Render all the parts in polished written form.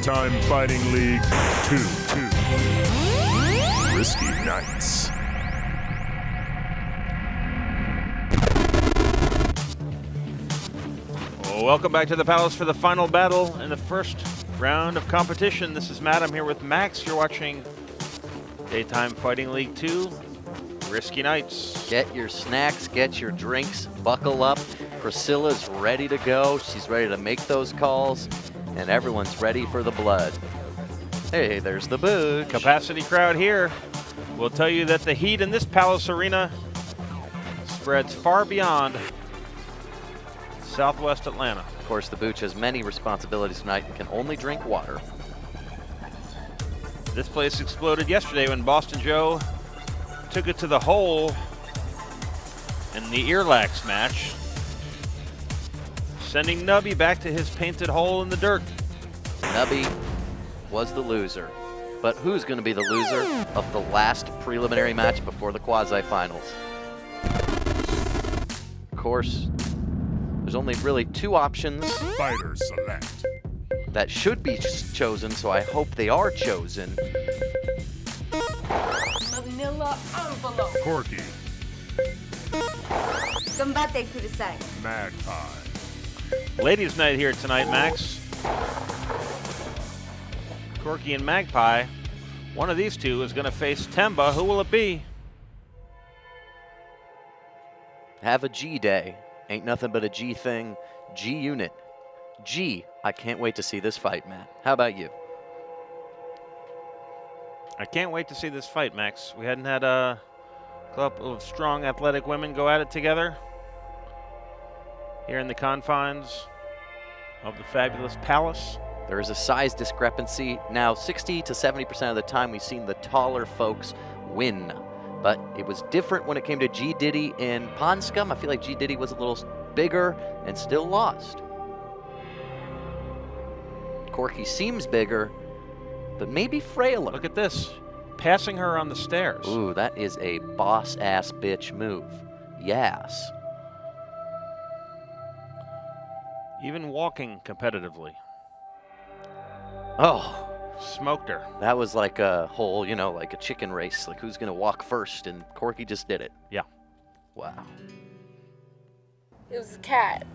Daytime Fighting League 2. Risky Nights. Well, welcome back to the Palace for the final battle in the first round of competition. This is Matt. I'm here with Max. You're watching Daytime Fighting League 2, Risky Nights. Get your snacks, get your drinks, buckle up. Priscilla's ready to go. She's ready to make those calls, and everyone's ready for the blood. Hey, there's the booch. Capacity crowd here will tell you that the heat in this Palace arena spreads far beyond Southwest Atlanta. Of course, the booch has many responsibilities tonight and can only drink water. This place exploded yesterday when Boston Joe took it to the hole in the Earlax match, sending Nubby back to his painted hole in the dirt. Nubby was the loser, but who's going to be the loser of the last preliminary match before the quasi-finals? Of course, there's only really two options Fighter select. that should be chosen, so I hope they are chosen. Manila envelope. Corky, Combate kudasai. Magpie. Ladies' night here tonight, Max. Corky and Magpie. One of these two is going to face Temba. Who will it be? Have a G day. Ain't nothing but a G thing. G unit. G. I can't wait to see this fight, Matt. How about you? I can't wait to see this fight, Max. We hadn't had a couple of strong athletic women go at it together here in the confines of the fabulous Palace. There is a size discrepancy. Now, 60 to 70% of the time, we've seen the taller folks win. But it was different when it came to G Diddy in Pond Scum. I feel like G Diddy was a little bigger and still lost. Corky seems bigger, but maybe frailer. Look at this. Passing her on the stairs. Ooh, that is a boss-ass bitch move. Yes. Even walking competitively. Oh, Smoked her. that was like a whole, you know, like a chicken race. Like who's going to walk first, and Corky just did it. Yeah. Wow. It was a cat.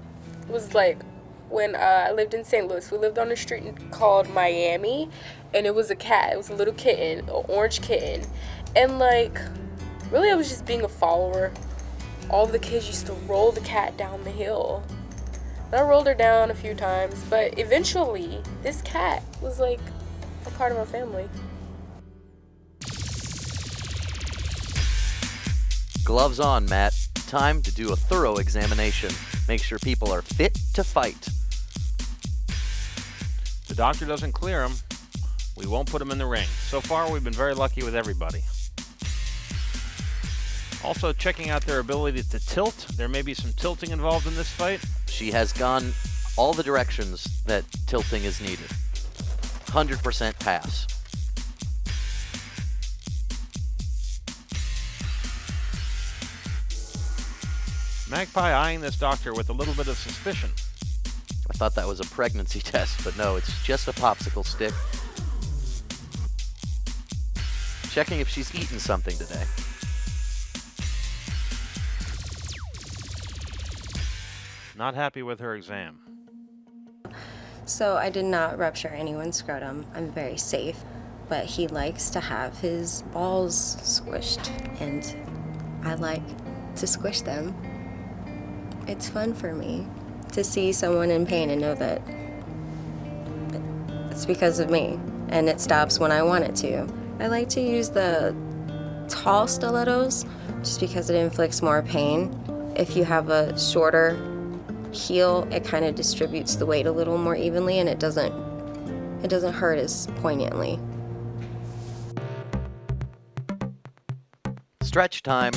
It was like when I lived in St. Louis. We lived on a street called Miami, and it was a cat. It was a little kitten, an orange kitten. And like, really I was just being a follower. All of the kids used to roll the cat down the hill. And I rolled her down a few times, but eventually this cat was like a part of our family. Gloves on, Matt. Time to do a thorough examination. Make sure people are fit to fight. The doctor doesn't clear him. We won't put him in the ring. So far, we've been very lucky with everybody. Also, checking out their ability to tilt. There may be some tilting involved in this fight. She has gone all the directions that tilting is needed. 100% pass. Magpie eyeing this doctor with a little bit of suspicion. I thought that was a pregnancy test, but no, it's just a popsicle stick. Checking if she's eaten something today. Not happy with her exam. So I did not rupture anyone's scrotum. I'm very safe. But he likes to have his balls squished, and I like to squish them. It's fun for me to see someone in pain and know that it's because of me, and it stops when I want it to. I like to use the tall stilettos just because it inflicts more pain. If you have a shorter heel, it kind of distributes the weight a little more evenly, and it doesn't hurt as poignantly. Stretch time.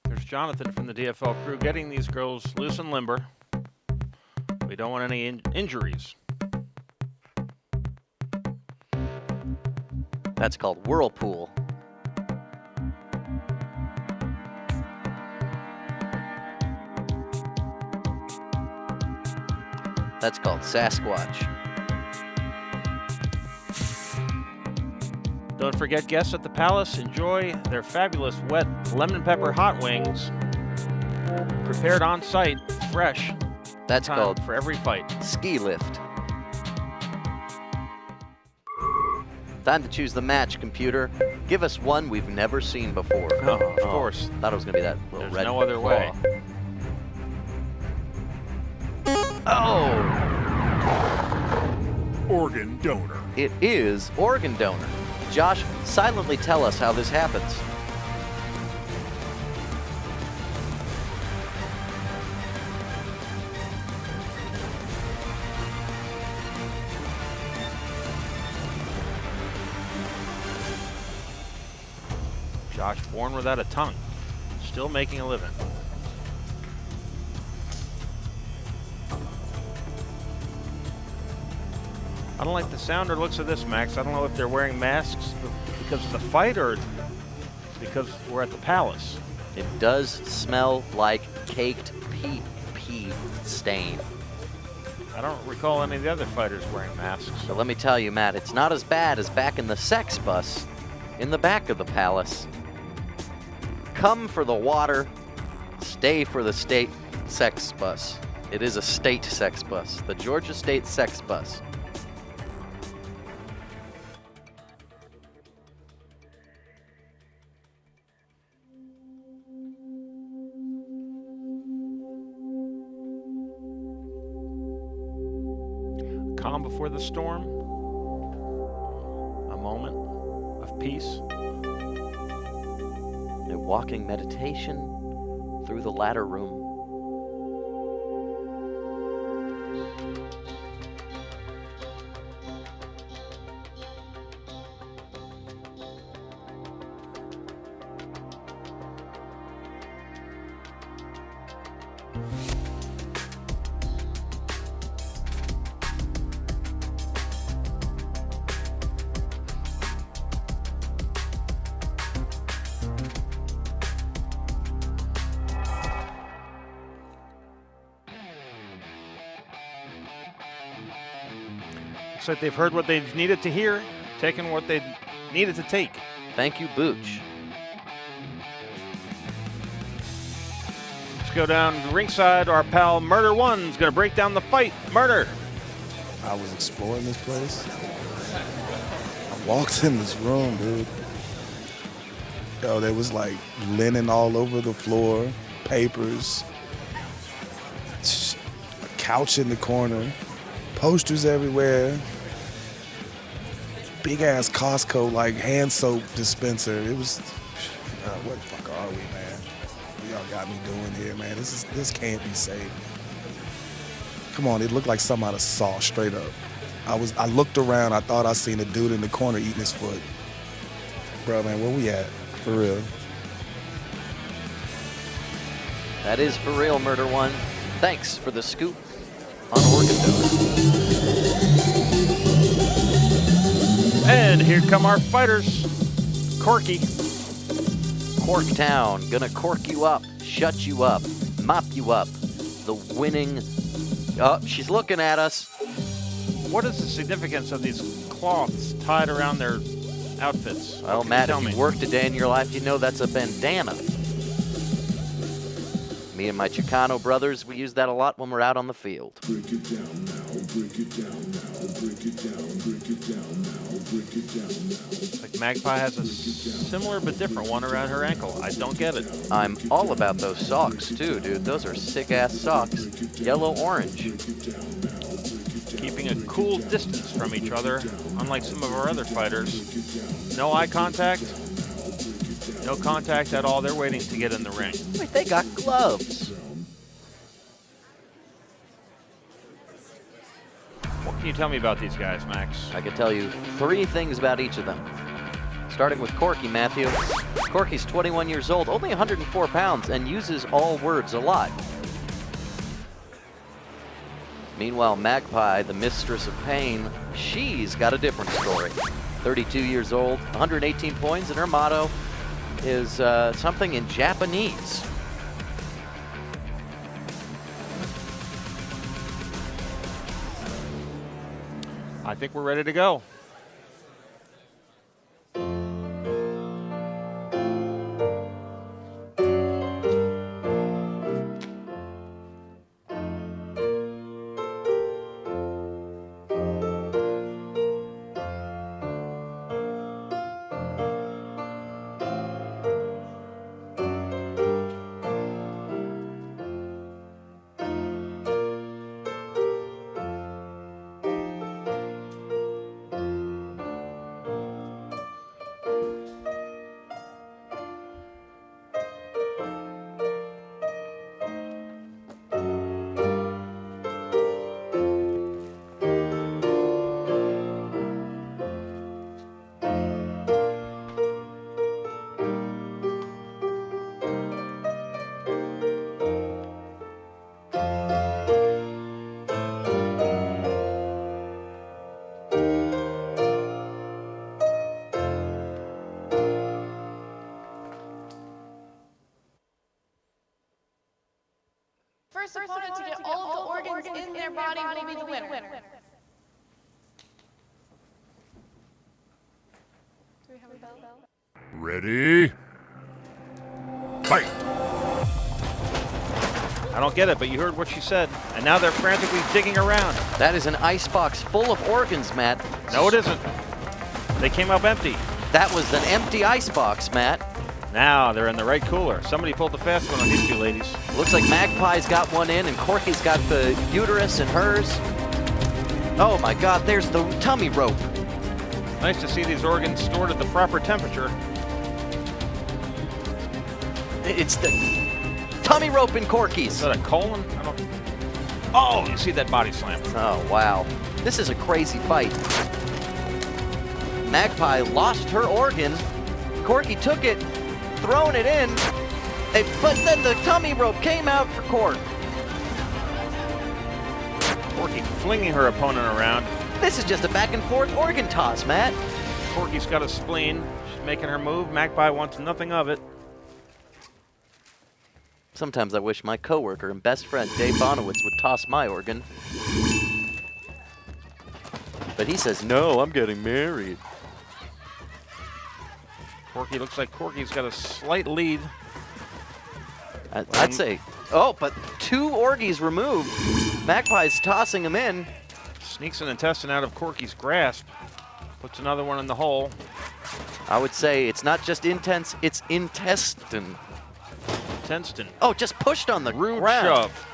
There's Jonathan from the DFL crew getting these girls loose and limber. We don't want any injuries. That's called whirlpool. That's called Sasquatch. Don't forget, guests at the Palace enjoy their fabulous wet lemon pepper hot wings, prepared on site, fresh. That's Time called for every fight. Ski Lift. Time to choose the match, computer. Give us one we've never seen before. Oh, of course. Thought it was gonna be that little There's red no other claw. way. Oh, Organ donor. it is organ donor. Josh, silently tell us how this happens. Josh, born without a tongue, still making a living. I don't like the sound or looks of this, Max. I don't know if they're wearing masks because of the fight or because we're at the Palace. It does smell like caked pee stain. I don't recall any of the other fighters wearing masks. But let me tell you, Matt, it's not as bad as back in the sex bus in the back of the Palace. Come for the water, stay for the state sex bus. It is a state sex bus, the Georgia State sex bus. Calm before the storm. A moment of peace. A walking meditation through the ladder room. Looks like they've heard what they've needed to hear, taken what they needed to take. Thank you, Booch. Let's go down to the ringside. Our pal Murder One's going to break down the fight. Murder. I was exploring this place. I walked in this room, dude. Yo, there was like linen all over the floor, papers, a couch in the corner, posters everywhere, big ass Costco like hand soap dispenser. It was, what the fuck are we, man? What y'all got me doing here, man? This can't be safe. Come on, it looked like something out of Saw, straight up. I looked around, I thought I seen a dude in the corner eating his foot. Bro, man, where we at? For real. That is for real, Murder One. Thanks for the scoop on organ donor. And here come our fighters. Corky. Corktown, gonna cork you up, shut you up, mop you up. The winning. Oh, she's looking at us. What is the significance of these cloths tied around their outfits? Well, What can Matt, you if tell you've me? worked a day in your life, you know that's a bandana. Me and my Chicano brothers, we use that a lot when we're out on the field. Break it down now, break it down now, break it down, break it down now, break it down now. Like Magpie has a similar but different one around her ankle. I don't get it. I'm all about those socks too, dude. Those are sick-ass socks. Yellow-orange. Keeping a cool distance from each other, unlike some of our other fighters. No eye contact. No contact at all. They're waiting to get in the ring. Wait, they got gloves. What can you tell me about these guys, Max? I can tell you 3 things about each of them. Starting with Corky, Matthew. Corky's 21 years old, only 104 pounds, and uses all words a lot. Meanwhile, Magpie, the mistress of pain, she's got a different story. 32 years old, 118 points, and her motto is something in Japanese. I think we're ready to go. First opponent to get all of the organs in their body will be the winner. Do we have a bell? Ready? Fight! I don't get it, but you heard what she said. And now they're frantically digging around. That is an icebox full of organs, Matt. No, it isn't. They came up empty. That was an empty icebox, Matt. Now they're in the right cooler. Somebody pulled the fast one on these two ladies. Looks like Magpie's got one in, and Corky's got the uterus in hers. Oh my God, there's the tummy rope. Nice to see these organs stored at the proper temperature. It's the tummy rope in Corky's. Is that a colon? I don't. Oh, you see that body slam. Oh, wow. This is a crazy fight. Magpie lost her organ. Corky took it, thrown it in, but then the tummy rope came out for Cork. Corky flinging her opponent around. This is just a back and forth organ toss, Matt. Corky's got a spleen. She's making her move. Magpie wants nothing of it. Sometimes I wish my coworker and best friend Dave Bonowitz would toss my organ. But he says, no, I'm getting married. Corky looks like Corky's got a slight lead. I'd say, oh, but 2 orgies removed. Magpie's tossing them in. Sneaks an intestine out of Corky's grasp. Puts another one in the hole. I would say it's not just intense, it's intestine. Tenston. Oh, just pushed on the Rude ground. shove.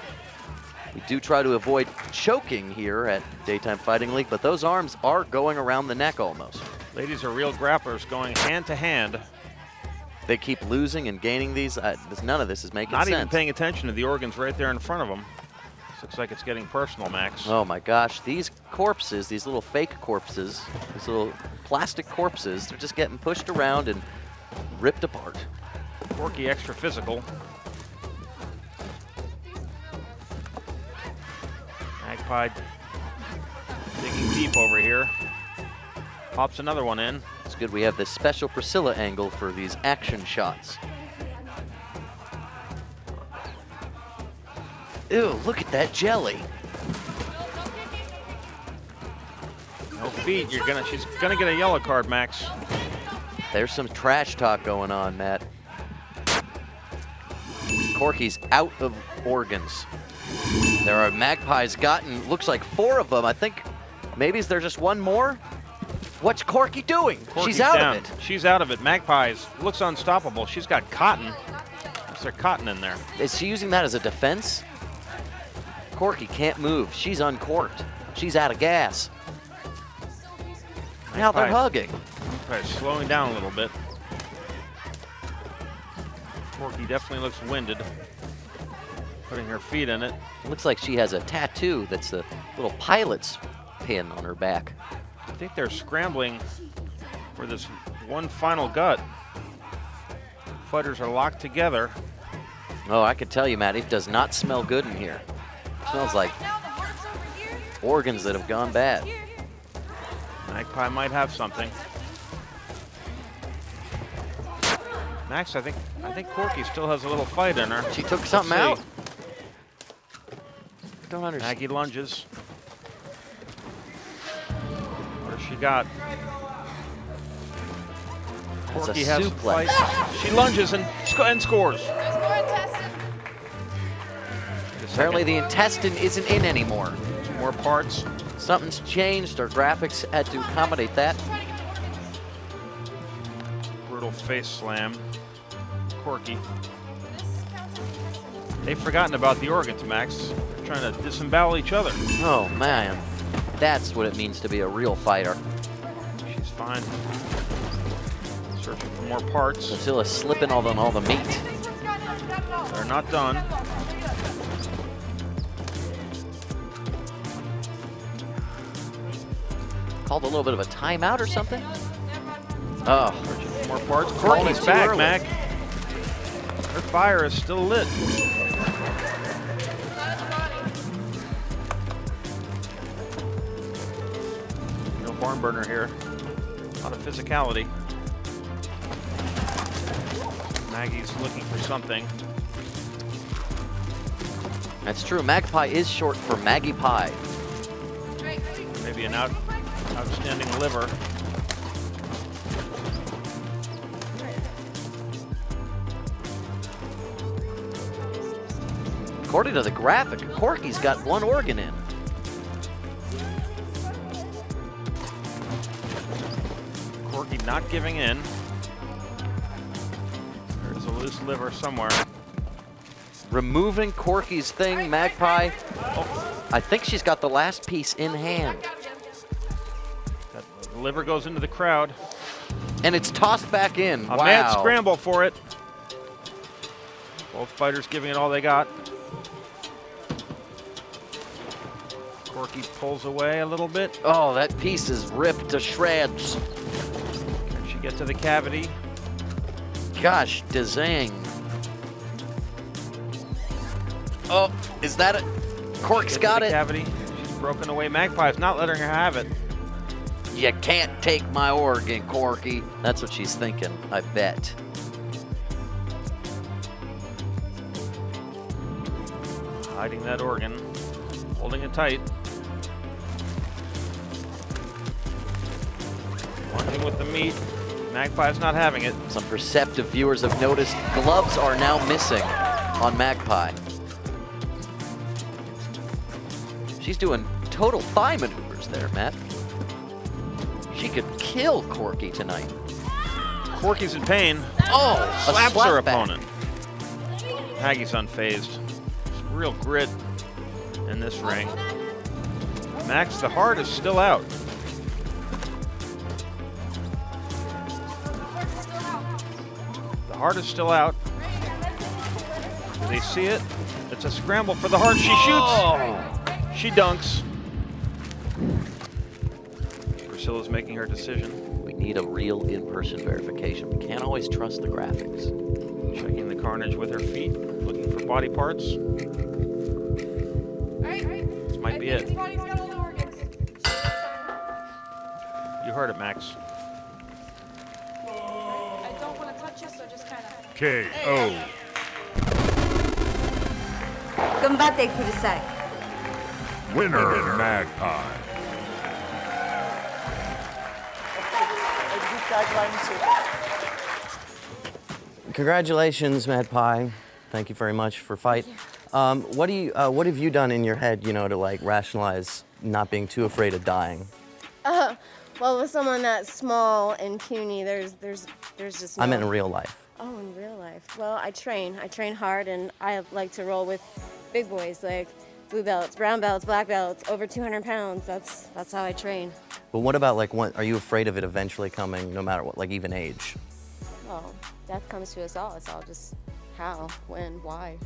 We do try to avoid choking here at Daytime Fighting League, but those arms are going around the neck almost. Ladies are real grapplers going hand to hand. They keep losing and gaining these. None of this is making Not sense. even paying attention to the organs right there in front of them. This looks like it's getting personal, Max. Oh my gosh, these corpses, these little fake corpses, these little plastic corpses, they're just getting pushed around and ripped apart. Corky extra physical. Magpie digging deep over here. Pops another one in. It's good we have this special Priscilla angle for these action shots. Ew, look at that jelly. No feet. She's gonna get a yellow card, Max. There's some trash talk going on, Matt. Corky's out of organs. There are Magpies gotten, looks like 4 of them. I think maybe there's just one more. What's Corky doing? Corky's She's out down. of it. She's out of it. Magpies looks unstoppable. She's got cotton. Is there cotton in there? Is she using that as a defense? Corky can't move. She's uncorked. She's out of gas. Now they're hugging. Magpie's slowing down a little bit. Corky definitely looks winded. Putting her feet in it. Looks like she has a tattoo that's a little pilot's pin on her back. I think they're scrambling for this one final gut. Fighters are locked together. Oh, I can tell you, Matt, it does not smell good in here. It smells like organs that have gone bad. Magpie might have something. Max, I think Corky still has a little fight in her. She took something out. See. Don't understand. Maggie lunges. she got? That's a Corky has to suplex. fight. She lunges and scores. There's more intestine. Apparently the intestine isn't in anymore. More parts. Something's changed. Our graphics had to accommodate that. Trying to get the organs. Brutal face slam. Corky. This counts as intestine. They've forgotten about the organs, Max. They're trying to disembowel each other. Oh man, that's what it means to be a real fighter. She's fine. Searching for more parts. Priscilla's slipping on all the meat. This one's got it all. They're not done. Called a little bit of a timeout or something? Oh, Searching for more parts. Only Corky's too back, early. Mac. Her fire is still lit. No barn burner here. A lot of physicality. Maggie's looking for something. that's true. Magpie is short for Maggie Pie. Maybe an outstanding liver. According to the graphic, Corky's got one organ in. Corky not giving in. There's a loose liver somewhere. Removing Corky's thing, Magpie. Oh, I think she's got the last piece in hand. The liver goes into the crowd. And it's tossed back in. A Wow. mad scramble for it. Both fighters giving it all they got. Corky pulls away a little bit. Oh, that piece is ripped to shreds. Can she get to the cavity? Gosh, dazang. Oh, is that it? Cork's Get to got the it. cavity. She's broken away. Magpie's not letting her have it. You can't take my organ, Corky. That's what she's thinking, I bet. Hiding that organ. Holding it tight. Lunging with the meat. Magpie's not having it. Some perceptive viewers have noticed gloves are now missing on Magpie. She's doing total thigh maneuvers there, Matt. She could kill Corky tonight. Corky's in pain. Oh, a Slaps her slap back. opponent. Maggie's unfazed. Some real grit in this ring. Max, the heart is still out. The heart is still out. Do they see it? It's a scramble for the heart. She shoots. She dunks. Priscilla's making her decision. We need a real in-person verification. We can't always trust the graphics. Checking the carnage with her feet, looking for body parts. This might be it. His body's got all the organs. You heard it, Max. I don't want to touch you, so just kind of. KO. Combate kudasai. Winner, Magpie. Congratulations, Magpie. Thank you very much for fight. What have you done in your head, to like rationalize not being too afraid of dying? Well, with someone that small and puny, there's just no... I meant in real life. Oh, in real life. Well, I train hard, and I like to roll with big boys, like blue belts, brown belts, black belts, over 200 pounds. That's how I train. But what about like, are you afraid of it eventually coming, no matter what, like even age? Well, death comes to us all. It's all just how, when, why.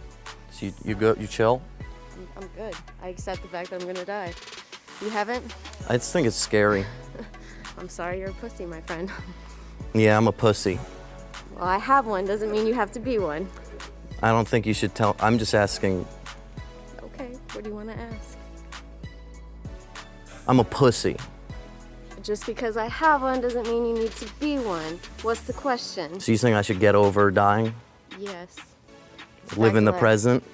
So you go, you chill? I'm good. I accept the fact that I'm gonna die. You haven't? I just think it's scary. I'm sorry you're a pussy, my friend. Yeah, I'm a pussy. Well, I have one. Doesn't mean you have to be one. I don't think you should tell. I'm just asking. Okay, what do you want to ask? I'm a pussy. Just because I have one doesn't mean you need to be one. What's the question? So you think I should get over dying? Yes. Live in the Exactly. present?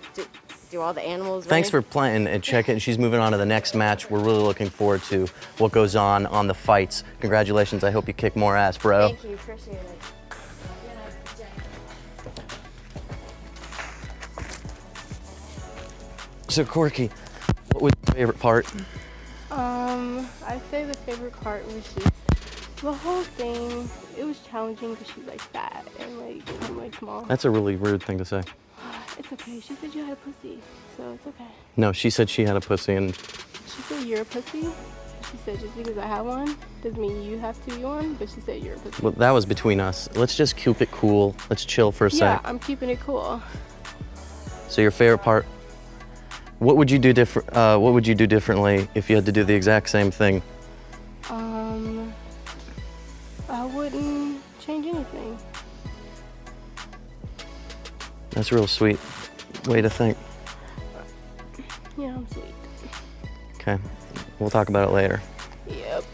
do all the animals. Thanks for playing and checking. She's moving on to the next match. We're really looking forward to what goes on the fights. Congratulations. I hope you kick more ass, bro. Thank you, appreciate it. So, Corky, what was your favorite part? I'd say the favorite part was just the whole thing. It was challenging because she's like fat and like I'm like small. That's a really rude thing to say. It's okay. She said you had a pussy, so it's okay. No, she said she had a pussy and... She said you're a pussy. She said just because I have one doesn't mean you have to be one, but she said you're a pussy. Well, that was between us. Let's just keep it cool. Let's chill for a Yeah, sec. I'm keeping it cool. So your favorite part? What would you do different? What would you do differently if you had to do the exact same thing? I wouldn't change anything. That's a real sweet way to think. Yeah, I'm sweet. Okay, we'll talk about it later. Yep.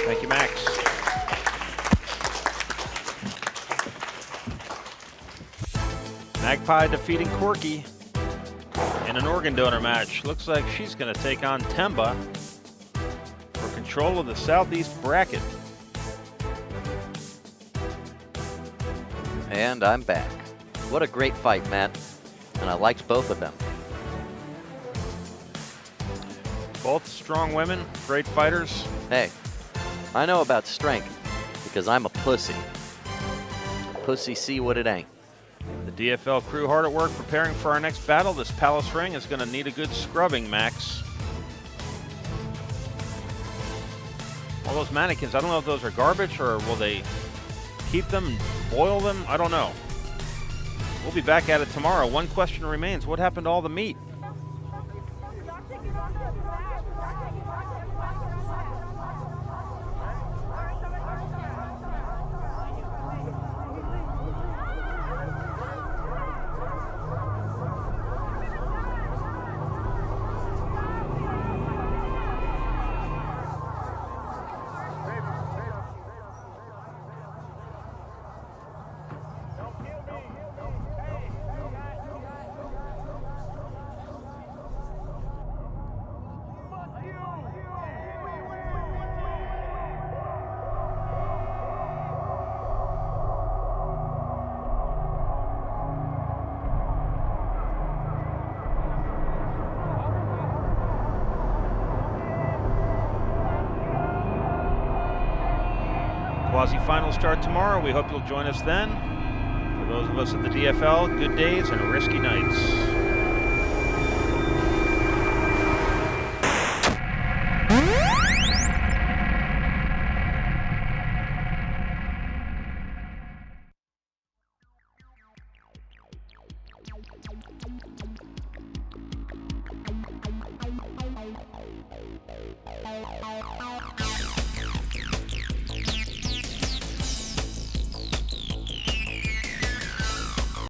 Thank you, Max. Magpie defeating Corky in an organ donor match. Looks like she's going to take on Temba for control of the Southeast bracket. And I'm back. What a great fight, Matt. And I liked both of them. Both strong women, great fighters. Hey, I know about strength because I'm a pussy. Pussy see what it ain't. The DFL crew hard at work preparing for our next battle. This Palace ring is going to need a good scrubbing, Max. All those mannequins, I don't know if those are garbage or will they keep them, boil them? I don't know. We'll be back at it tomorrow. One question remains. What happened to all the meat? Quasi-finals start tomorrow. We hope you'll join us then. For those of us at the DFL, good days and risky nights.